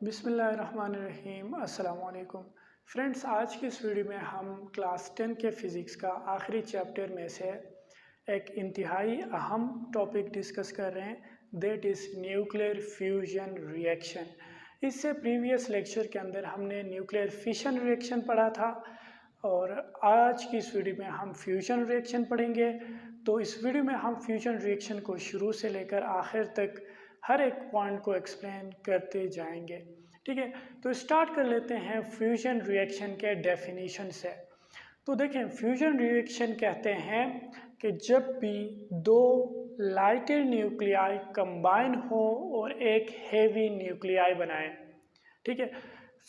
बिस्मिल्लाहिर्रहमानिर्रहीम। अस्सलाम वालेकुम फ्रेंड्स, आज की इस वीडियो में हम क्लास 10 के फ़िज़िक्स का आखिरी चैप्टर में से एक इंतहाई अहम टॉपिक डिस्कस कर रहे हैं, that is nuclear fusion reaction. इससे प्रीवियस लेक्चर के अंदर हमने न्यूक्लियर फिशन रिएक्शन पढ़ा था और आज की इस वीडियो में हम फ्यूजन रिएक्शन पढ़ेंगे। तो इस वीडियो में हम फ्यूजन रिएक्शन को शुरू से लेकर आखिर तक हर एक पॉइंट को एक्सप्लेन करते जाएंगे। ठीक है, तो स्टार्ट कर लेते हैं फ्यूजन रिएक्शन के डेफिनेशन से। तो देखें, फ्यूजन रिएक्शन कहते हैं कि जब भी दो लाइटर न्यूक्लियाई कंबाइन हो और एक हेवी न्यूक्लियाई बनाएं। ठीक है,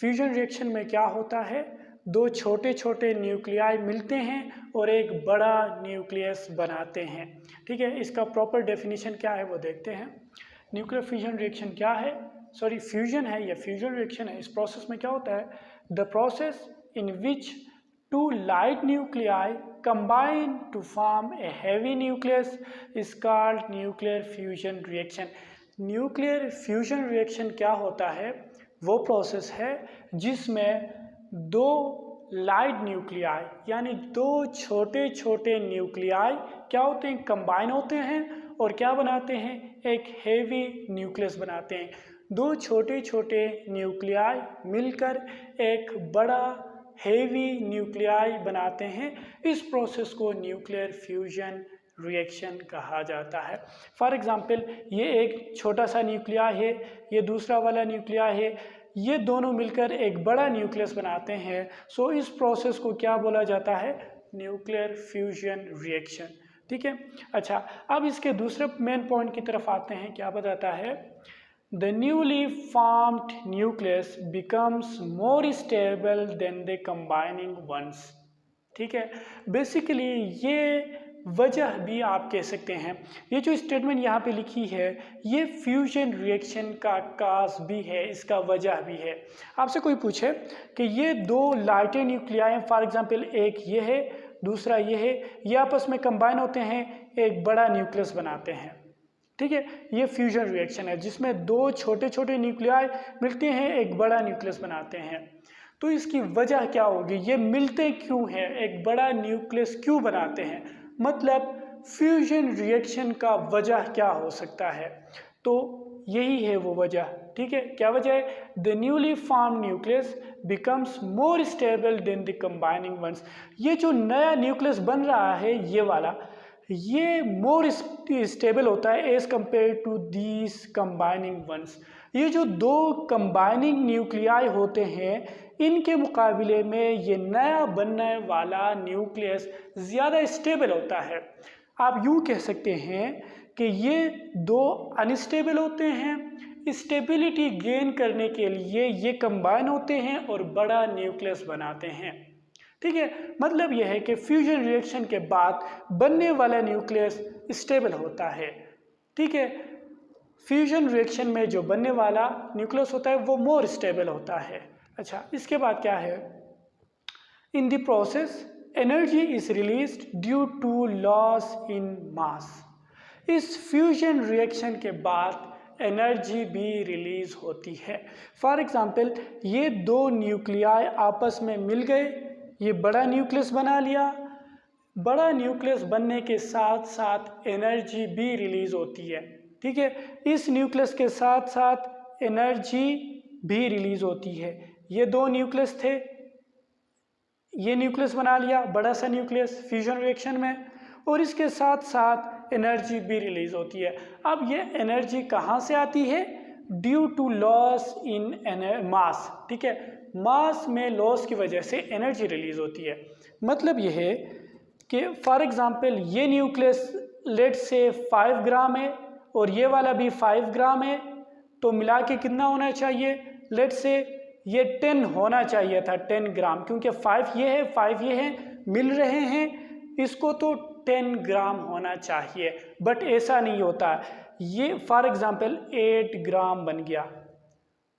फ्यूजन रिएक्शन में क्या होता है, दो छोटे छोटे न्यूक्लियाई मिलते हैं और एक बड़ा न्यूक्लियस बनाते हैं। ठीक है, इसका प्रॉपर डेफिनेशन क्या है वो देखते हैं। न्यूक्लियर फ्यूजन रिएक्शन क्या है, फ्यूजन है या फ्यूजन रिएक्शन है। इस प्रोसेस में क्या होता है, the process in which two light nuclei combine to form a heavy nucleus is called nuclear fusion reaction. Nuclear fusion reaction क्या होता है, वो प्रोसेस है जिसमें दो लाइट न्यूक्लियाई यानी दो छोटे छोटे न्यूक्लियाई क्या होते हैं, कंबाइन होते हैं और क्या बनाते हैं, एक हेवी न्यूक्लियस बनाते हैं। दो छोटे छोटे न्यूक्लियाई मिलकर एक बड़ा हेवी न्यूक्लियाई बनाते हैं। इस प्रोसेस को न्यूक्लियर फ्यूजन रिएक्शन कहा जाता है। फॉर एग्जांपल, ये एक छोटा सा न्यूक्लियाई है, ये दूसरा वाला न्यूक्लियाई है, ये दोनों मिलकर एक बड़ा न्यूक्लियस बनाते हैं। सो इस प्रोसेस को क्या बोला जाता है, न्यूक्लियर फ्यूजन रिएक्शन। ठीक है, अच्छा, अब इसके दूसरे मेन पॉइंट की तरफ आते हैं। क्या बताता है, the newly formed nucleus becomes more stable than the combining ones. ठीक है, बेसिकली ये वजह भी आप कह सकते हैं, ये जो स्टेटमेंट यहाँ पे लिखी है ये फ्यूजन रिएक्शन का काज भी है, इसका वजह भी है। आपसे कोई पूछे कि ये दो लाइटर न्यूक्लियाई हैं, फॉर एग्जांपल एक ये है दूसरा ये है, ये आपस में कंबाइन होते हैं एक बड़ा न्यूक्लियस बनाते हैं। ठीक है, ये फ्यूजन रिएक्शन है जिसमें दो छोटे छोटे न्यूक्लियाई मिलते हैं एक बड़ा न्यूक्लियस बनाते हैं। तो इसकी वजह क्या होगी, ये मिलते क्यों हैं, एक बड़ा न्यूक्लियस क्यों बनाते हैं, मतलब फ्यूजन रिएक्शन का वजह क्या हो सकता है। तो यही है वो वजह। ठीक है, क्या वजह है, the newly formed nucleus becomes more stable than the combining ones. ये जो नया न्यूक्लियस बन रहा है ये वाला, ये मोर स्टेबल होता है as compare to these combining ones. ये जो दो कंबाइनिंग न्यूक्लियाई होते हैं इनके मुकाबले में ये नया बनने वाला न्यूक्लियस ज़्यादा स्टेबल होता है। आप यूँ कह सकते हैं कि ये दो अनस्टेबल होते हैं, स्टेबिलिटी गेन करने के लिए ये कंबाइन होते हैं और बड़ा न्यूक्लियस बनाते हैं। ठीक है, मतलब यह है कि फ्यूजन रिएक्शन के बाद बनने वाला न्यूक्लियस स्टेबल होता है। ठीक है, फ्यूजन रिएक्शन में जो बनने वाला न्यूक्लियस होता है वो मोर स्टेबल होता है। अच्छा, इसके बाद क्या है, in the process energy is released due to loss in mass. इस फ्यूजन रिएक्शन के बाद एनर्जी भी रिलीज होती है। फॉर एग्जांपल, ये दो न्यूक्लियाई आपस में मिल गए, ये बड़ा न्यूक्लियस बना लिया, बड़ा न्यूक्लियस बनने के साथ साथ एनर्जी भी रिलीज होती है। ठीक है, इस न्यूक्लियस के साथ साथ एनर्जी भी रिलीज होती है। ये दो न्यूक्लियस थे, ये न्यूक्लियस बना लिया बड़ा सा न्यूक्लियस फ्यूजन रिएक्शन में, और इसके साथ साथ एनर्जी भी रिलीज होती है। अब ये एनर्जी कहाँ से आती है, ड्यू टू लॉस इन मास। ठीक है, मास में लॉस की वजह से एनर्जी रिलीज होती है। मतलब यह है कि फॉर एग्जांपल, ये न्यूक्लियस लेट से 5 ग्राम है और ये वाला भी 5 ग्राम है, तो मिला के कितना होना चाहिए, लेट से ये 10 होना चाहिए था, 10 ग्राम, क्योंकि 5 ये है 5 ये है मिल रहे हैं, इसको तो 10 ग्राम होना चाहिए, बट ऐसा नहीं होता। ये फॉर एग्जांपल 8 ग्राम बन गया,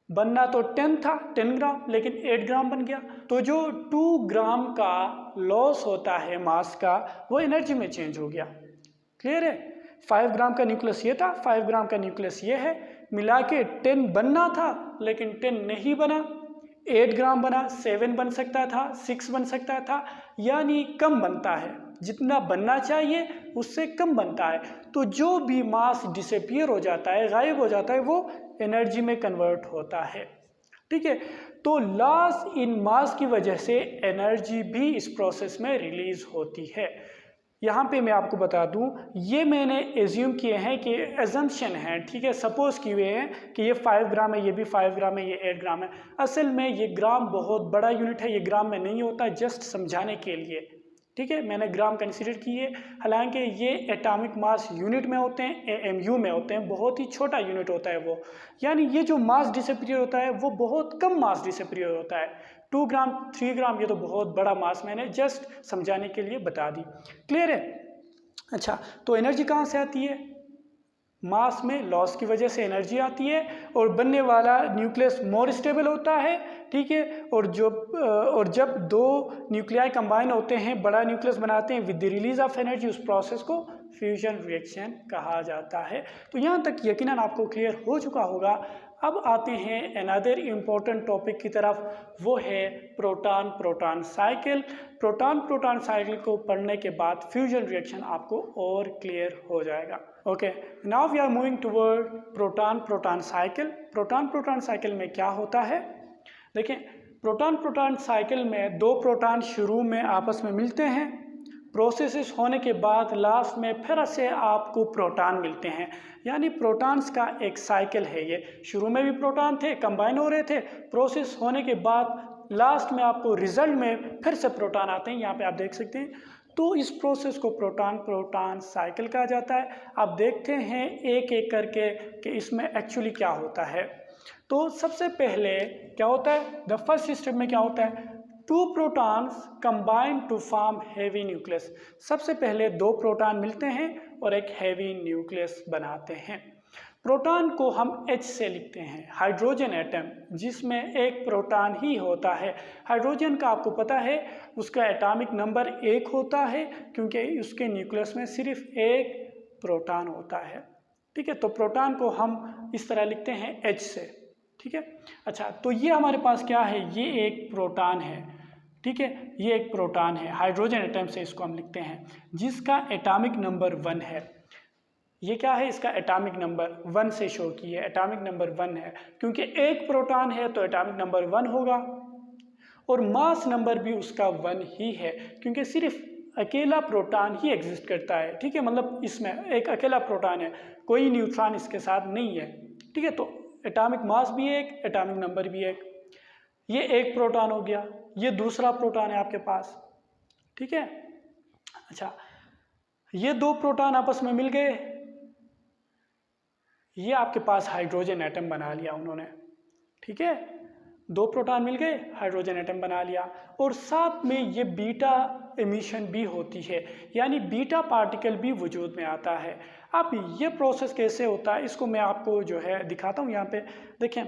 बनना तो 10 था 10 ग्राम, लेकिन 8 ग्राम बन गया। तो जो 2 ग्राम का लॉस होता है मास का, वो एनर्जी में चेंज हो गया। क्लियर है, 5 ग्राम का न्यूक्लियस ये था, 5 ग्राम का न्यूक्लियस ये है, मिला के 10 बनना था लेकिन 10 नहीं बना, 8 ग्राम बना, 7 बन सकता था, 6 बन सकता था, यानी कम बनता है। जितना बनना चाहिए उससे कम बनता है। तो जो भी मास डिसअपीयर हो जाता है, गायब हो जाता है, वो एनर्जी में कन्वर्ट होता है। ठीक है, तो लॉस इन मास की वजह से एनर्जी भी इस प्रोसेस में रिलीज होती है। यहाँ पे मैं आपको बता दूँ, ये मैंने एज्यूम किए हैं कि एजम्पशन है, ठीक है, सपोज किए हुए हैं कि ये 5 ग्राम है, ये भी 5 ग्राम है, ये 8 ग्राम है। असल में ये ग्राम बहुत बड़ा यूनिट है, ये ग्राम में नहीं होता, जस्ट समझाने के लिए। ठीक है, मैंने ग्राम कंसीडर किए, हालांकि ये एटॉमिक मास यूनिट में होते हैं, AMU में होते हैं, बहुत ही छोटा यूनिट होता है वो। यानी ये जो मास डिसअपीयर होता है वो बहुत कम मास डिसअपीयर होता है। 2 ग्राम 3 ग्राम ये तो बहुत बड़ा मास, मैंने जस्ट समझाने के लिए बता दी। क्लियर है? अच्छा, तो एनर्जी कहाँ से आती है? मास में लॉस की वजह से एनर्जी आती है, और बनने वाला न्यूक्लियस मोर स्टेबल होता है। ठीक है, और जब दो न्यूक्लियाई कंबाइन होते हैं, बड़ा न्यूक्लियस बनाते हैं with the release of energy, उस प्रोसेस को फ्यूजन रिएक्शन कहा जाता है। तो यहाँ तक यकीनन आपको क्लियर हो चुका होगा। अब आते हैं अनदर इम्पोर्टेंट टॉपिक की तरफ, वो है proton proton cycle. Proton proton cycle को पढ़ने के बाद फ्यूजन रिएक्शन आपको और क्लियर हो जाएगा। Okay, now we are moving toward proton proton cycle. Proton proton cycle में क्या होता है? देखिए, प्रोटॉन प्रोटॉन साइकिल में दो प्रोटॉन शुरू में आपस में मिलते हैं, प्रोसेसेस होने के बाद लास्ट में फिर से आपको प्रोटॉन मिलते हैं। यानी प्रोटॉन्स का एक साइकिल है ये। शुरू में भी प्रोटॉन थे, कंबाइन हो रहे थे, प्रोसेस होने के बाद लास्ट में आपको रिजल्ट में फिर से प्रोटॉन आते हैं, यहाँ पे आप देख सकते हैं। तो इस प्रोसेस को प्रोटॉन प्रोटॉन साइकिल कहा जाता है। अब देखते हैं एक एक करके कि इसमें एक्चुअली क्या होता है। तो सबसे पहले क्या होता है? द फर्स्ट स्टेप में क्या होता है? Two protons combine to form heavy nucleus. सबसे पहले दो प्रोटॉन मिलते हैं और एक हैवी न्यूक्लियस बनाते हैं। प्रोटॉन को हम H से लिखते हैं, हाइड्रोजन एटम, जिसमें एक प्रोटॉन ही होता है। हाइड्रोजन का आपको पता है उसका एटॉमिक नंबर 1 होता है, क्योंकि उसके न्यूक्लियस में सिर्फ एक प्रोटॉन होता है। ठीक है, तो प्रोटॉन को हम इस तरह लिखते हैं H से। ठीक है, अच्छा, तो ये हमारे पास क्या है? ये एक प्रोटॉन है। ठीक है, ये एक प्रोटॉन है, हाइड्रोजन एटम से इसको हम लिखते हैं, जिसका एटॉमिक नंबर 1 है। ये क्या है? इसका एटॉमिक नंबर 1 से शो किया, एटॉमिक नंबर 1 है, क्योंकि एक प्रोटॉन है तो एटॉमिक नंबर 1 होगा, और मास नंबर भी उसका 1 ही है, क्योंकि सिर्फ अकेला प्रोटॉन ही एग्जिस्ट करता है। ठीक है, मतलब इसमें एक अकेला प्रोटॉन है, कोई न्यूट्रॉन इसके साथ नहीं है। ठीक है, तो एटॉमिक मास भी एक, एटॉमिक नंबर भी एक। ये एक प्रोटॉन हो गया, ये दूसरा प्रोटॉन है आपके पास। ठीक है, अच्छा, ये दो प्रोटॉन आपस में मिल गए, ये आपके पास हाइड्रोजन एटम बना लिया उन्होंने। ठीक है, दो प्रोटॉन मिल गए, हाइड्रोजन एटम बना लिया, और साथ में ये बीटा एमिशन भी होती है, यानी बीटा पार्टिकल भी वजूद में आता है। अब ये प्रोसेस कैसे होता है इसको मैं आपको जो है दिखाता हूँ। यहाँ पे देखें,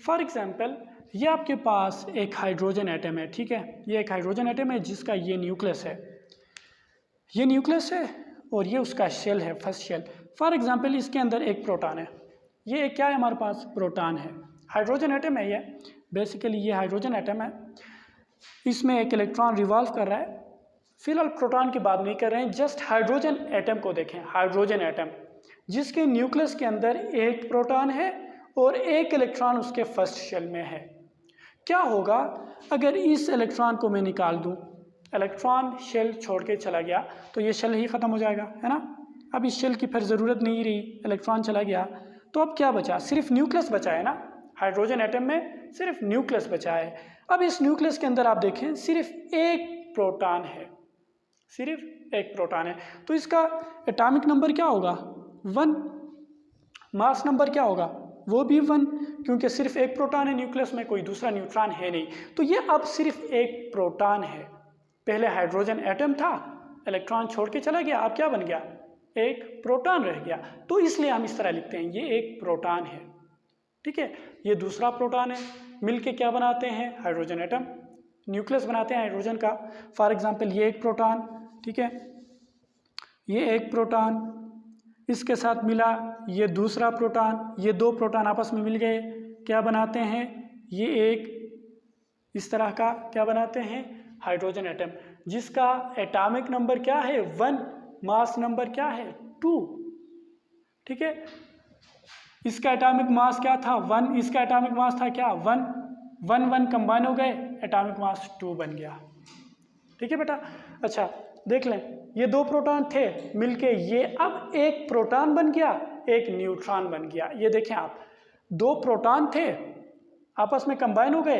फॉर एग्जांपल ये आपके पास एक हाइड्रोजन एटम है। ठीक है, ये एक हाइड्रोजन एटम है जिसका ये न्यूक्लियस है, ये न्यूक्लियस है, और ये उसका शेल है, फर्स्ट शेल। फॉर एग्जांपल इसके अंदर एक प्रोटॉन है, ये एक क्या है हमारे पास? प्रोटॉन है, हाइड्रोजन एटम है ये। बेसिकली ये हाइड्रोजन एटम है, इसमें एक इलेक्ट्रॉन रिवॉल्व कर रहा है। फिलहाल प्रोटॉन की बात नहीं कर रहे हैं, जस्ट हाइड्रोजन एटम को देखें। हाइड्रोजन एटम जिसके न्यूक्लियस के अंदर एक प्रोटॉन है और एक इलेक्ट्रॉन उसके फर्स्ट शेल में है। क्या होगा अगर इस इलेक्ट्रॉन को मैं निकाल दूं? इलेक्ट्रॉन शेल छोड़ के चला गया तो ये शेल ही ख़त्म हो जाएगा, है ना। अब इस शेल की फिर ज़रूरत नहीं रही, इलेक्ट्रॉन चला गया, तो अब क्या बचा? सिर्फ न्यूक्लियस बचा है ना। हाइड्रोजन एटम में सिर्फ न्यूक्लियस बचा है। अब इस न्यूक्लियस के अंदर आप देखें सिर्फ एक प्रोटॉन है, सिर्फ एक प्रोटॉन है, तो इसका एटॉमिक नंबर क्या होगा? 1। मास नंबर क्या होगा? वो भी 1, क्योंकि सिर्फ एक प्रोटॉन है न्यूक्लियस में, कोई दूसरा न्यूट्रॉन है नहीं। तो ये अब सिर्फ एक प्रोटॉन है। पहले हाइड्रोजन एटम था, इलेक्ट्रॉन छोड़ के चला गया, अब क्या बन गया? एक प्रोटॉन रह गया। तो इसलिए हम इस तरह लिखते हैं, ये एक प्रोटॉन है। ठीक है, ये दूसरा प्रोटॉन है, मिलके क्या बनाते हैं? हाइड्रोजन एटम, न्यूक्लियस बनाते हैं हाइड्रोजन का। फॉर एग्जांपल ये एक प्रोटॉन, ठीक है, ये एक प्रोटॉन, इसके साथ मिला ये दूसरा प्रोटॉन, ये दो प्रोटॉन आपस में मिल गए, क्या बनाते हैं, ये एक इस तरह का क्या बनाते हैं, हाइड्रोजन एटम, जिसका एटॉमिक नंबर क्या है 1, मास नंबर क्या है 2। ठीक है, इसका एटॉमिक मास क्या था 1, इसका एटॉमिक मास था क्या 1, 1 1 कंबाइन हो गए, एटॉमिक मास 2 बन गया। ठीक है बेटा। अच्छा देख लें, ये दो प्रोटॉन थे मिलके ये अब एक प्रोटॉन बन गया, एक न्यूट्रॉन बन गया। ये देखें आप, दो प्रोटॉन थे आपस में कंबाइन हो गए,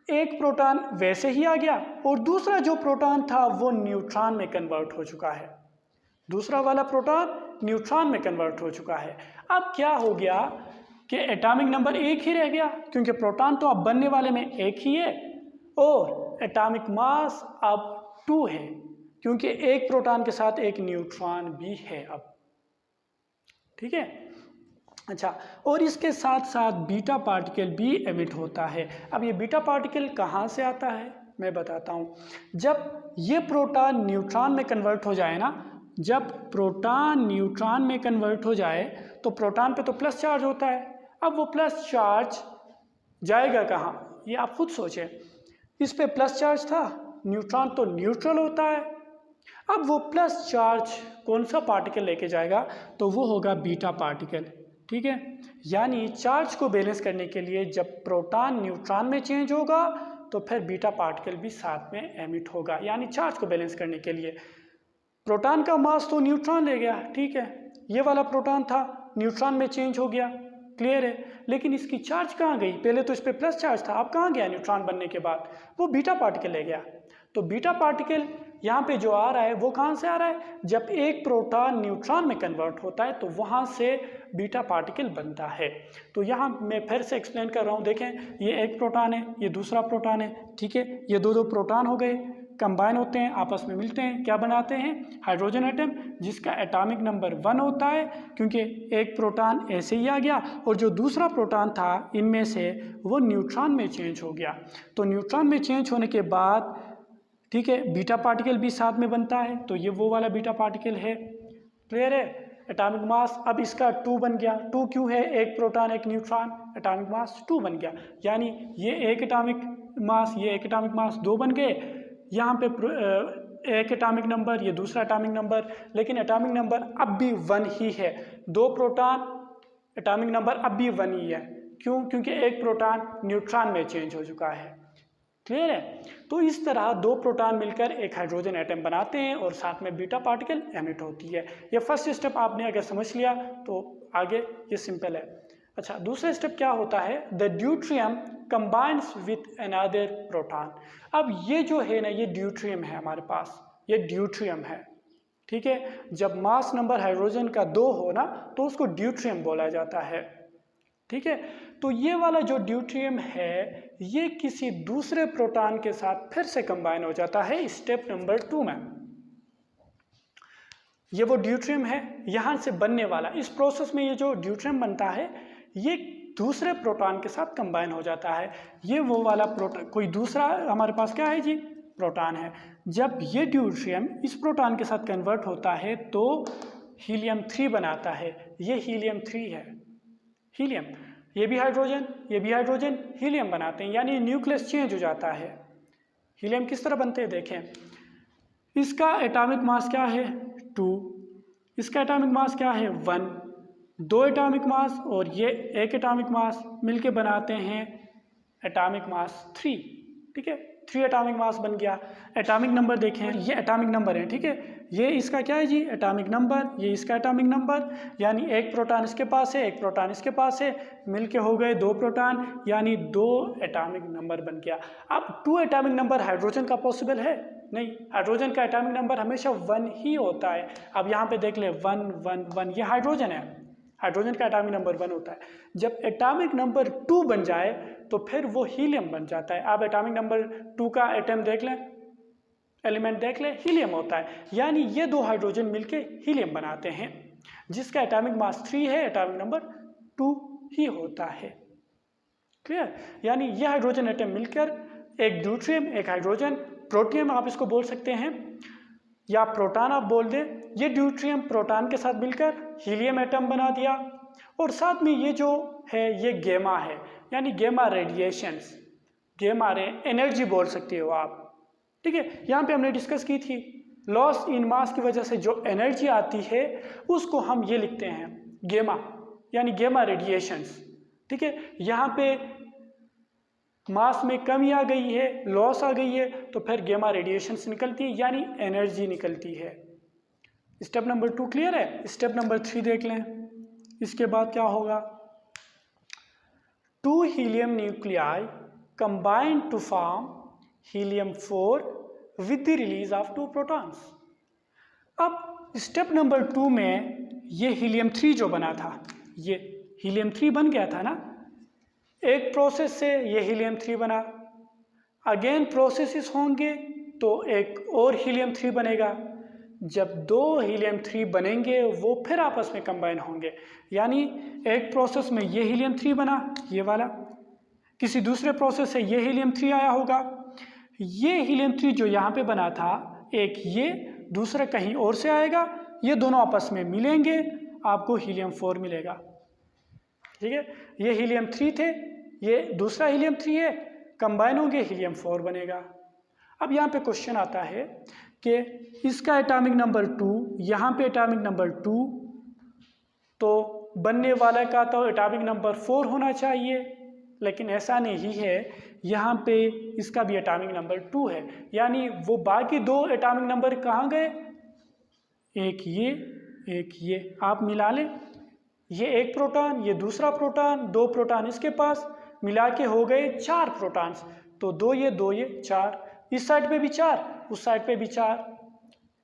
एक प्रोटॉन वैसे ही आ गया और दूसरा जो प्रोटॉन था वो न्यूट्रॉन में कन्वर्ट हो चुका है, दूसरा वाला प्रोटॉन न्यूट्रॉन में कन्वर्ट हो चुका है। अब क्या हो गया कि एटॉमिक नंबर एक ही रह गया, क्योंकि प्रोटॉन तो अब बनने वाले में एक ही है, और एटॉमिक मास अब 2 है, क्योंकि एक प्रोटॉन के साथ एक न्यूट्रॉन भी है अब। ठीक है। अच्छा, और इसके साथ साथ बीटा पार्टिकल भी एमिट होता है। अब ये बीटा पार्टिकल कहाँ से आता है मैं बताता हूँ। जब ये प्रोटॉन न्यूट्रॉन में कन्वर्ट हो जाए ना, जब प्रोटॉन न्यूट्रॉन में कन्वर्ट हो जाए तो प्रोटॉन पे तो प्लस चार्ज होता है। अब वो प्लस चार्ज जाएगा कहाँ, ये आप खुद सोचें। इस पे प्लस चार्ज था, न्यूट्रॉन तो न्यूट्रल होता है। अब वो प्लस चार्ज कौन सा पार्टिकल लेके जाएगा, तो वो होगा बीटा पार्टिकल। ठीक है, यानी चार्ज को बैलेंस करने के लिए जब प्रोटॉन न्यूट्रॉन में चेंज होगा तो फिर बीटा पार्टिकल भी साथ में एमिट होगा। यानी चार्ज को बैलेंस करने के लिए प्रोटॉन का मास तो न्यूट्रॉन ले गया, ठीक है, ये वाला प्रोटॉन था न्यूट्रॉन में चेंज हो गया, क्लियर है, लेकिन इसकी चार्ज कहाँ गई, पहले तो इस पर प्लस चार्ज था, अब कहाँ गया न्यूट्रॉन बनने के बाद, वो बीटा पार्टिकल ले गया। तो बीटा पार्टिकल यहाँ पे जो आ रहा है वो कहाँ से आ रहा है, जब एक प्रोटॉन न्यूट्रॉन में कन्वर्ट होता है तो वहाँ से बीटा पार्टिकल बनता है। तो यहाँ मैं फिर से एक्सप्लेन कर रहा हूँ, देखें ये एक प्रोटॉन है, ये दूसरा प्रोटॉन है, ठीक है, ये दो प्रोटॉन हो गए, कंबाइन होते हैं, आपस में मिलते हैं, क्या बनाते हैं, हाइड्रोजन एटम, जिसका एटॉमिक नंबर 1 होता है, क्योंकि एक प्रोटॉन ऐसे ही आ गया और जो दूसरा प्रोटॉन था इनमें से वो न्यूट्रॉन में चेंज हो गया। तो न्यूट्रॉन में चेंज होने के बाद, ठीक है, बीटा पार्टिकल भी साथ में बनता है, तो ये वो वाला बीटा पार्टिकल है, क्लियर है। एटॉमिक मास अब इसका 2 बन गया, 2 क्यों है, एक प्रोटॉन एक न्यूट्रॉन, एटॉमिक मास 2 बन गया, यानी ये एक एटॉमिक मास, ये एक एटॉमिक मास 2 बन गए। यहाँ पे एक एटॉमिक नंबर, ये दूसरा एटॉमिक नंबर, लेकिन एटॉमिक नंबर अब भी 1 ही है, 2 प्रोटॉन, एटॉमिक नंबर अब भी 1 ही है, क्यों, क्योंकि एक प्रोटॉन न्यूट्रॉन में चेंज हो चुका है, क्लियर है। तो इस तरह 2 प्रोटॉन मिलकर एक हाइड्रोजन एटम बनाते हैं और साथ में बीटा पार्टिकल एमिट होती है। ये फर्स्ट स्टेप आपने अगर समझ लिया तो आगे ये सिंपल है। अच्छा, दूसरा स्टेप क्या होता है, the deuterium combines with another proton. अब ये जो है ना, ये ड्यूट्रियम है हमारे पास, ये ड्यूट्रियम है, ठीक है। जब मास नंबर हाइड्रोजन का 2 हो ना तो उसको ड्यूट्रियम बोला जाता है, ठीक है। तो ये वाला जो ड्यूट्रियम है ये किसी दूसरे प्रोटॉन के साथ फिर से कंबाइन हो जाता है स्टेप नंबर 2 में। ये वो ड्यूट्रियम है यहाँ से बनने वाला, इस प्रोसेस में ये जो ड्यूट्रियम बनता है ये दूसरे प्रोटॉन के साथ कंबाइन हो जाता है। ये वो वाला प्रोटॉन, कोई दूसरा हमारे पास क्या है जी, प्रोटॉन है। जब ये ड्यूट्रियम इस प्रोटॉन के साथ कन्वर्ट होता है तो हीलियम 3 बनाता है, ये हीलियम 3 है, हीलियम, ये भी हाइड्रोजन, ये भी हाइड्रोजन, हीलियम बनाते हैं, यानी न्यूक्लियस चेंज हो जाता है। हीलियम किस तरह बनते हैं, देखें, इसका एटॉमिक मास क्या है 2, इसका एटॉमिक मास क्या है 1, 2 एटॉमिक मास और ये एक एटॉमिक मास मिलके बनाते हैं एटॉमिक मास 3, ठीक है, 3 एटॉमिक मास बन गया। एटॉमिक नंबर देखें, ये एटॉमिक नंबर है, ठीक है, ये इसका क्या है जी, एटॉमिक नंबर, ये इसका एटॉमिक नंबर, यानी एक प्रोटॉन इसके पास है, एक प्रोटॉन इसके पास है, मिलके हो गए 2 प्रोटॉन, यानी 2 एटॉमिक नंबर बन गया। अब 2 एटॉमिक नंबर हाइड्रोजन का पॉसिबल है नहीं, हाइड्रोजन का एटॉमिक नंबर हमेशा 1 ही होता है। अब यहाँ पे देख ले 1 1 1, ये हाइड्रोजन है, हाइड्रोजन का एटॉमिक नंबर 1 होता है। जब एटॉमिक नंबर 2 बन जाए तो फिर वो हीलियम बन जाता है। आप एटॉमिक नंबर 2 का एटम देख लें, एलिमेंट देख लें, हीलियम होता है, यानी ये 2 हाइड्रोजन मिलके हीलियम बनाते हैं, जिसका एटॉमिक मास 3 है, एटॉमिक नंबर 2 ही होता है, क्लियर। यानी ये हाइड्रोजन एटम मिलकर एक ड्यूट्रियम, एक हाइड्रोजन, प्रोटियम आप इसको बोल सकते हैं या प्रोटॉन आप बोल दें, ये ड्यूट्रियम प्रोटॉन के साथ मिलकर हीलियम एटम बना दिया, और साथ में ये जो है ये गेमा है, यानी गेमा रेडिएशंस, गेमा रे एनर्जी बोल सकते हो आप। ठीक है, यहाँ पे हमने डिस्कस की थी लॉस इन मास की वजह से जो एनर्जी आती है उसको हम ये लिखते हैं गेमा, यानी गेमा रेडिएशंस। ठीक है, यहाँ पे मास में कमी आ गई है, लॉस आ गई है, तो फिर गेमा रेडिएशंस निकलती है, यानी एनर्जी निकलती है। स्टेप नंबर 2 क्लियर है। स्टेप नंबर 3 देख लें, इसके बाद क्या होगा। 2 helium nuclei combine to form helium with the release of 2 protons. अब स्टेप नंबर 2 में ये हीलियम-3 जो बना था, ये हीलियम-3 बन गया था ना, एक प्रोसेस से ये हीलियम-3 बना, अगेन प्रोसेसेस होंगे तो एक और हीलियम-3 बनेगा। जब 2 हीलियम-3 बनेंगे वो फिर आपस में कंबाइन होंगे, यानी एक प्रोसेस में ये हीलियम-3 बना, ये वाला, किसी दूसरे प्रोसेस से ये हीलियम-3 आया होगा, ये हीलियम-3 जो यहाँ पे बना था, एक ये, दूसरा कहीं और से आएगा, ये दोनों आपस में मिलेंगे, आपको हीलियम-4 मिलेगा। ठीक है, ये हीलियम-3 थे, ये दूसरा हीलियम-3 है, कंबाइन होंगे हीलियम-4 बनेगा। अब यहाँ पे क्वेश्चन आता है कि इसका एटॉमिक नंबर 2, यहाँ पे एटॉमिक नंबर 2, तो बनने वाला का तो एटॉमिक नंबर 4 होना चाहिए, लेकिन ऐसा नहीं है, यहाँ पे इसका भी एटॉमिक नंबर 2 है, यानी वो बाकी 2 एटॉमिक नंबर कहाँ गए, एक ये आप मिला लें, ये एक प्रोटॉन, ये दूसरा प्रोटॉन, 2 प्रोटॉन इसके पास, मिला के हो गए 4 प्रोटॉन्स, तो 2 ये 4, इस साइड पे भी 4, उस साइड पे भी 4।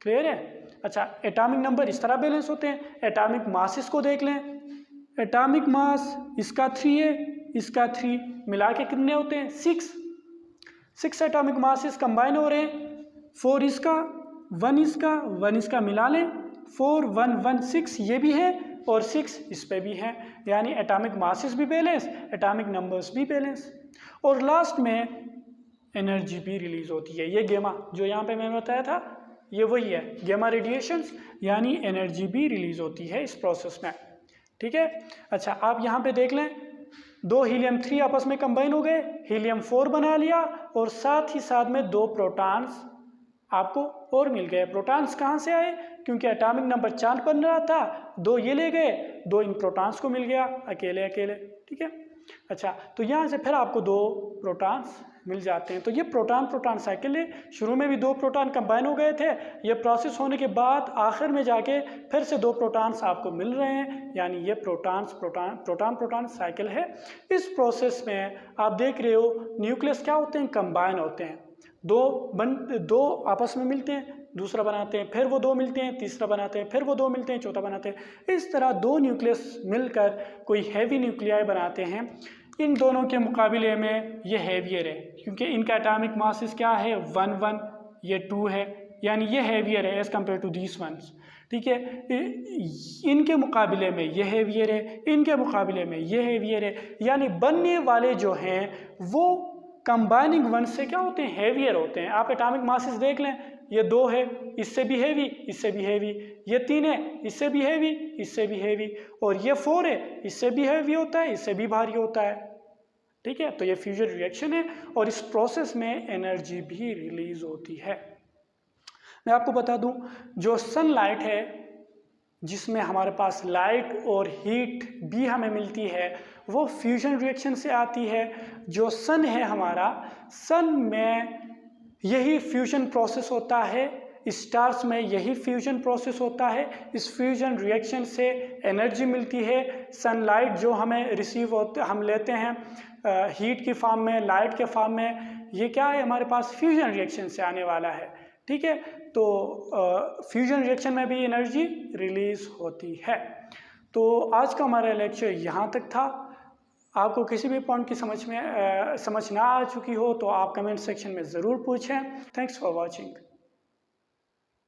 क्लियर है। अच्छा, एटॉमिक नंबर इस तरह बैलेंस होते हैं। एटॉमिक मासेस को देख लें, एटॉमिक मास इसका 3 है, इसका 3, मिला के कितने होते हैं 6 एटॉमिक मासेस कंबाइन हो रहे हैं, 4 इसका 1 इसका मिला लें, 4 1 1 6 ये भी है और 6 इस पे भी है, यानी एटॉमिक मासेस भी बैलेंस, एटॉमिक नंबर्स भी बैलेंस, और लास्ट में एनर्जी भी रिलीज होती है। ये गेमा जो यहाँ पे मैंने बताया था, ये वही है गेमा रेडिएशंस, यानी एनर्जी भी रिलीज होती है इस प्रोसेस में। ठीक है। अच्छा, आप यहाँ पे देख लें, 2 हीलियम-3 आपस में कंबाइन हो गए, हीलियम-4 बना लिया, और साथ ही साथ में 2 प्रोटॉन्स आपको और मिल गए। प्रोटॉन्स कहाँ से आए, क्योंकि एटॉमिक नंबर 4 बन रहा था, 2 ये ले गए, 2 इन प्रोटॉन्स को मिल गया अकेले। ठीक है। अच्छा, तो यहाँ से फिर आपको 2 प्रोटॉन्स मिल जाते हैं। तो ये प्रोटॉन साइकिल है, शुरू में भी 2 प्रोटॉन कंबाइन हो गए थे, ये प्रोसेस होने के बाद आखिर में जाके फिर से 2 प्रोटॉन्स आपको मिल रहे हैं, यानी ये प्रोटॉन साइकिल है। इस प्रोसेस में आप देख रहे हो न्यूक्लियस क्या होते हैं, कंबाइन होते हैं, 2 आपस में मिलते हैं, दूसरा बनाते हैं, फिर वो 2 मिलते हैं, तीसरा बनाते हैं, फिर वो 2 मिलते हैं, चौथा बनाते हैं। इस तरह 2 न्यूक्लियस मिलकर कोई हैवी न्यूक्लियाई बनाते हैं। इन दोनों के मुकाबले में ये हैवियर है, क्योंकि इनका एटॉमिक मासेस क्या है 1 1, ये 2 है, यानी ये हैवियर है as compare to these ones. ठीक है, इनके मुकाबले में ये हैवियर है, इनके मुकाबले में ये हैवियर है, यानी बनने वाले जो हैं वो कंबाइनिंग वन से क्या होते हैं, हैवियर होते हैं। आप एटॉमिक मासेस देख लें, ये 2 है, इससे भी हैवी, इससे भी हैवी, ये 3 है, इससे भी हैवी, इससे भी हैवी, और ये 4 है, इससे भी हैवी होता है, इससे भी भारी होता है। ठीक है, तो ये फ्यूजन रिएक्शन है, और इस प्रोसेस में एनर्जी भी रिलीज होती है। मैं आपको बता दूं, जो सनलाइट है जिसमें हमारे पास लाइट और हीट भी हमें मिलती है, वो फ्यूजन रिएक्शन से आती है। जो सन है हमारा, सन में यही फ्यूजन प्रोसेस होता है, स्टार्स में यही फ्यूजन प्रोसेस होता है। इस फ्यूजन रिएक्शन से एनर्जी मिलती है। सनलाइट जो हमें रिसीव होते हम लेते हैं हीट की फॉर्म में, लाइट के फॉर्म में, ये क्या है हमारे पास फ्यूजन रिएक्शन से आने वाला है। ठीक है, तो फ्यूजन रिएक्शन में भी एनर्जी रिलीज होती है। तो आज का हमारा लेक्चर यहाँ तक था। आपको किसी भी पॉइंट की समझ ना आ चुकी हो तो आप कमेंट सेक्शन में ज़रूर पूछें। Thanks for watching.